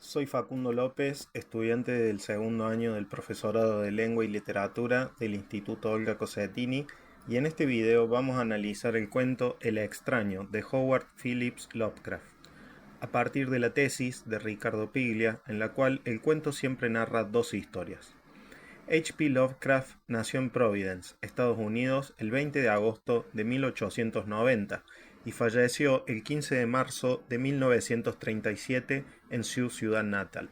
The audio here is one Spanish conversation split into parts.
soy Facundo López, estudiante del segundo año del Profesorado de Lengua y Literatura del Instituto Olga Cosentini, y en este video vamos a analizar el cuento El extraño de Howard Phillips Lovecraft, a partir de la tesis de Ricardo Piglia, en la cual el cuento siempre narra dos historias. H. P. Lovecraft nació en Providence, Estados Unidos, el 20 de agosto de 1890 y falleció el 15 de marzo de 1937 en su ciudad natal.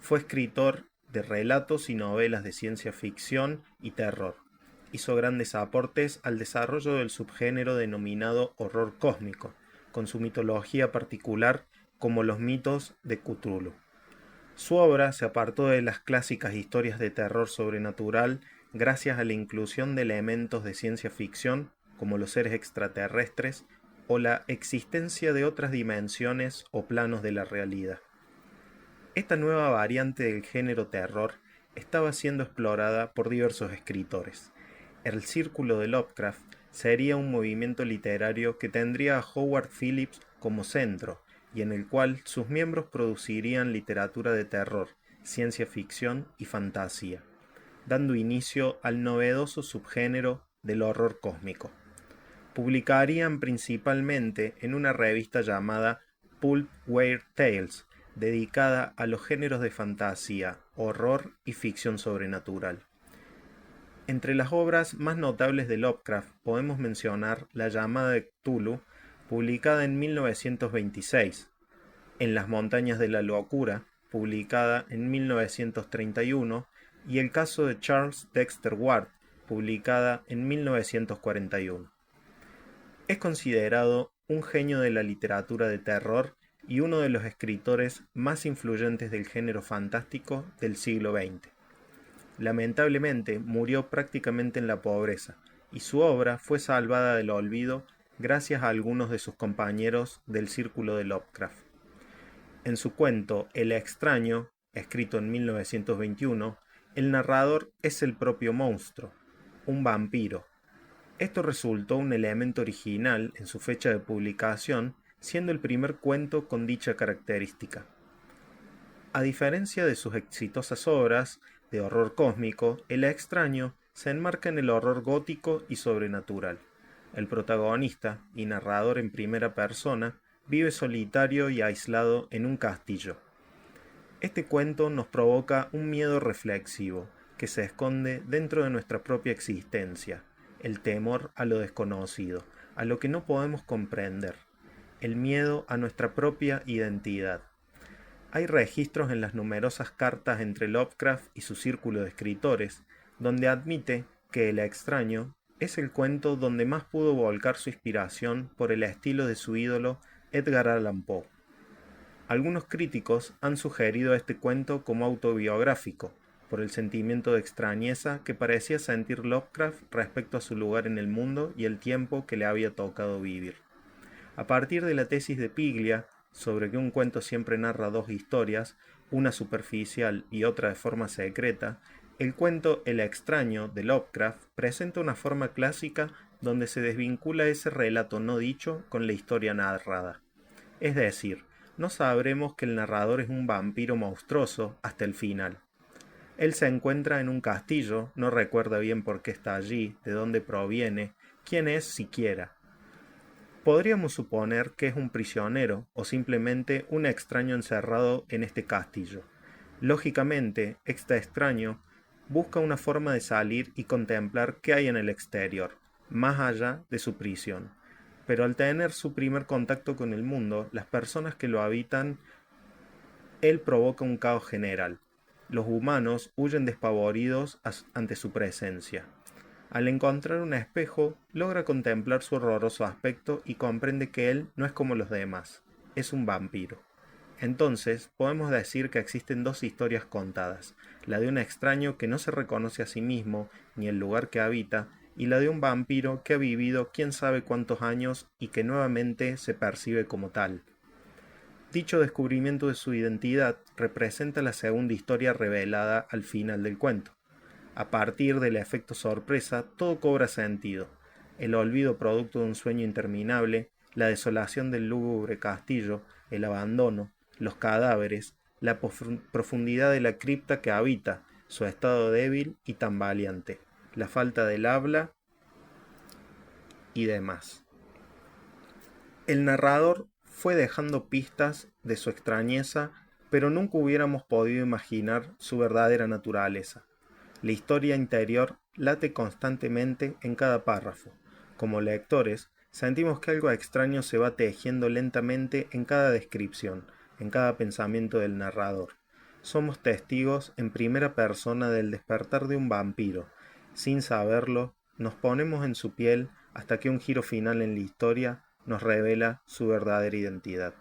Fue escritor de relatos y novelas de ciencia ficción y terror. Hizo grandes aportes al desarrollo del subgénero denominado horror cósmico, con su mitología particular como los mitos de Cthulhu. Su obra se apartó de las clásicas historias de terror sobrenatural gracias a la inclusión de elementos de ciencia ficción como los seres extraterrestres o la existencia de otras dimensiones o planos de la realidad. Esta nueva variante del género terror estaba siendo explorada por diversos escritores. El Círculo de Lovecraft sería un movimiento literario que tendría a Howard Phillips como centro y en el cual sus miembros producirían literatura de terror, ciencia ficción y fantasía, dando inicio al novedoso subgénero del horror cósmico. Publicarían principalmente en una revista llamada Pulp Weird Tales, dedicada a los géneros de fantasía, horror y ficción sobrenatural. Entre las obras más notables de Lovecraft podemos mencionar La llamada de Cthulhu, publicada en 1926, En las montañas de la locura, publicada en 1931, y El caso de Charles Dexter Ward, publicada en 1941. Es considerado un genio de la literatura de terror y uno de los escritores más influyentes del género fantástico del siglo XX. Lamentablemente murió prácticamente en la pobreza, y su obra fue salvada del olvido gracias a algunos de sus compañeros del círculo de Lovecraft. En su cuento El extraño, escrito en 1921, el narrador es el propio monstruo, un vampiro. Esto resultó un elemento original en su fecha de publicación, siendo el primer cuento con dicha característica. A diferencia de sus exitosas obras de horror cósmico, El extraño se enmarca en el horror gótico y sobrenatural. El protagonista, y narrador en primera persona, vive solitario y aislado en un castillo. Este cuento nos provoca un miedo reflexivo que se esconde dentro de nuestra propia existencia, el temor a lo desconocido, a lo que no podemos comprender, el miedo a nuestra propia identidad. Hay registros en las numerosas cartas entre Lovecraft y su círculo de escritores, donde admite que El extraño es el cuento donde más pudo volcar su inspiración por el estilo de su ídolo Edgar Allan Poe. Algunos críticos han sugerido este cuento como autobiográfico, por el sentimiento de extrañeza que parecía sentir Lovecraft respecto a su lugar en el mundo y el tiempo que le había tocado vivir. A partir de la tesis de Piglia, sobre que un cuento siempre narra dos historias, una superficial y otra de forma secreta, el cuento El extraño de Lovecraft presenta una forma clásica donde se desvincula ese relato no dicho con la historia narrada. Es decir, no sabremos que el narrador es un vampiro monstruoso hasta el final. Él se encuentra en un castillo, no recuerda bien por qué está allí, de dónde proviene, quién es siquiera. Podríamos suponer que es un prisionero o simplemente un extraño encerrado en este castillo. Lógicamente, este extraño busca una forma de salir y contemplar qué hay en el exterior, más allá de su prisión. Pero al tener su primer contacto con el mundo, las personas que lo habitan, él provoca un caos general. Los humanos huyen despavoridos ante su presencia. Al encontrar un espejo, logra contemplar su horroroso aspecto y comprende que él no es como los demás, es un vampiro. Entonces, podemos decir que existen dos historias contadas, la de un extraño que no se reconoce a sí mismo ni el lugar que habita, y la de un vampiro que ha vivido quién sabe cuántos años y que nuevamente se percibe como tal. Dicho descubrimiento de su identidad representa la segunda historia revelada al final del cuento. A partir del efecto sorpresa, todo cobra sentido. El olvido producto de un sueño interminable, la desolación del lúgubre castillo, el abandono, los cadáveres, la profundidad de la cripta que habita, su estado débil y tambaleante, la falta del habla y demás. El narrador fue dejando pistas de su extrañeza, pero nunca hubiéramos podido imaginar su verdadera naturaleza. La historia interior late constantemente en cada párrafo. Como lectores, sentimos que algo extraño se va tejiendo lentamente en cada descripción, en cada pensamiento del narrador. Somos testigos en primera persona del despertar de un vampiro. Sin saberlo, nos ponemos en su piel hasta que un giro final en la historia nos revela su verdadera identidad.